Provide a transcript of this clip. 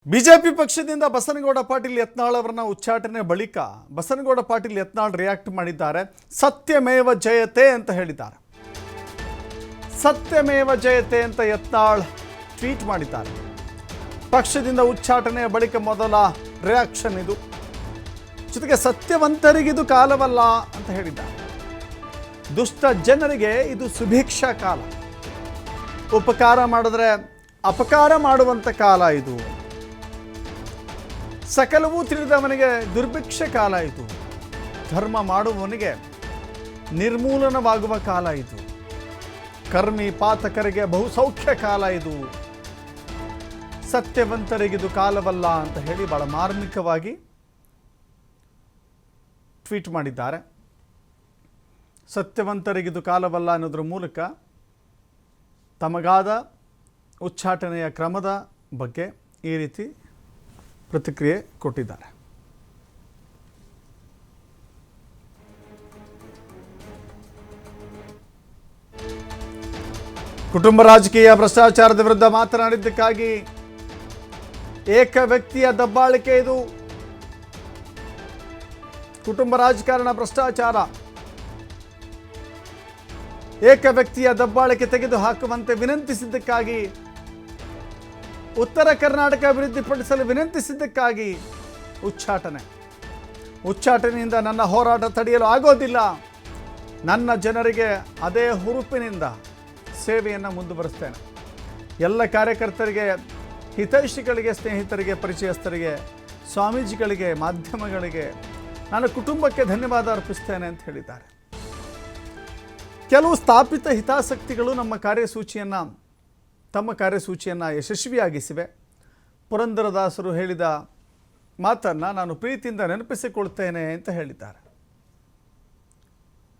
BJP ಪಕ್ಷದಿಂದ ಬಸನಗೌಡ ಪಾಟೀಲ್ ಯತ್ನಾಳ್ ಅವರನ್ನ ಉಚ್ಚಾಟನೆ ಬಳಿಕ ಬಸನಗೌಡ ಪಾಟೀಲ್ ಯತ್ನಾಳ್ ರಿಯಾಕ್ಟ್ ಮಾಡಿದ್ದಾರೆ. ಸತ್ಯಮೇವ ಜಯತೆ ಅಂತ ಹೇಳಿದ್ದಾರೆ. ಸತ್ಯಮೇವ ಜಯತೆ ಅಂತ ಯತ್ನಾಳ್ ಟ್ವೀಟ್ ಮಾಡಿದ್ದಾರೆ. ಪಕ್ಷದಿಂದ ಉಚ್ಚಾಟನೆಯ ಬಳಿಕ ಮೊದಲ ರಿಯಾಕ್ಷನ್ ಇದು. ಜೊತೆಗೆ ಸತ್ಯವಂತರಿಗಿದು ಕಾಲವಲ್ಲ ಅಂತ ಹೇಳಿದ್ದಾರೆ. ದುಷ್ಟ ಜನರಿಗೆ ಇದು ಸುಭಿಕ್ಷಾ ಕಾಲ. ಉಪಕಾರ ಮಾಡಿದ್ರೆ ಅಪಕಾರ ಮಾಡುವಂಥ ಕಾಲ ಇದು. ಸಕಲವೂ ತಿಳಿದವನಿಗೆ ದುರ್ಭಿಕ್ಷ ಕಾಲ ಇದು. ಧರ್ಮ ಮಾಡುವವನಿಗೆ ನಿರ್ಮೂಲನವಾಗುವ ಕಾಲ ಇದು. ಕರ್ಮಿ ಪಾತಕರಿಗೆ ಬಹುಸೌಖ್ಯ ಕಾಲ ಇದು. ಸತ್ಯವಂತರಿಗಿದು ಕಾಲವಲ್ಲ ಅಂತ ಹೇಳಿ ಬಹಳ ಮಾರ್ಮಿಕವಾಗಿ ಟ್ವೀಟ್ ಮಾಡಿದ್ದಾರೆ. ಸತ್ಯವಂತರಿಗಿದು ಕಾಲವಲ್ಲ ಅನ್ನೋದ್ರ ಮೂಲಕ ತಮಗಾದ ಉಚ್ಚಾಟನೆಯ ಕ್ರಮದ ಬಗ್ಗೆ ಈ ರೀತಿ ಪ್ರತಿಕ್ರಿಯೆ ಕೊಟ್ಟಿದ್ದಾರೆ. ಕುಟುಂಬ ರಾಜಕೀಯ ಭ್ರಷ್ಟಾಚಾರದ ವಿರುದ್ಧ ಮಾತನಾಡಿದ್ದಕ್ಕಾಗಿ ಏಕ ವ್ಯಕ್ತಿಯ ದಬ್ಬಾಳಿಕೆ ಇದು. ಕುಟುಂಬ ರಾಜಕಾರಣ ಭ್ರಷ್ಟಾಚಾರ, ಏಕ ವ್ಯಕ್ತಿಯ ದಬ್ಬಾಳಿಕೆ ತೆಗೆದು ಹಾಕುವಂತೆ ವಿನಂತಿಸಿದ್ದಕ್ಕಾಗಿ, ಉತ್ತರ ಕರ್ನಾಟಕ ಅಭಿವೃದ್ಧಿಪಡಿಸಲು ವಿನಂತಿಸಿದ್ದಕ್ಕಾಗಿ ಉಚ್ಚಾಟನೆಯಿಂದ ನನ್ನ ಹೋರಾಟ ತಡೆಯಲು ಆಗೋದಿಲ್ಲ. ನನ್ನ ಜನರಿಗೆ ಅದೇ ಹುರುಪಿನಿಂದ ಸೇವೆಯನ್ನು ಮುಂದುವರಿಸ್ತೇನೆ. ಎಲ್ಲ ಕಾರ್ಯಕರ್ತರಿಗೆ, ಹಿತೈಷಿಗಳಿಗೆ, ಸ್ನೇಹಿತರಿಗೆ, ಪರಿಚಯಸ್ಥರಿಗೆ, ಸ್ವಾಮೀಜಿಗಳಿಗೆ, ಮಾಧ್ಯಮಗಳಿಗೆ, ನನ್ನ ಕುಟುಂಬಕ್ಕೆ ಧನ್ಯವಾದ ಅರ್ಪಿಸ್ತೇನೆ ಅಂತ ಹೇಳಿದ್ದಾರೆ. ಕೆಲವು ಸ್ಥಾಪಿತ ಹಿತಾಸಕ್ತಿಗಳು ತಮ್ಮ ಕಾರ್ಯಸೂಚಿಯನ್ನು ಯಶಸ್ವಿಯಾಗಿಸಿವೆ. ಪುರಂದರದಾಸರು ಹೇಳಿದ ಮಾತನ್ನು ನಾನು ಪ್ರೀತಿಯಿಂದ ನೆನಪಿಸಿಕೊಳ್ತೇನೆ ಅಂತ ಹೇಳಿದ್ದಾರೆ.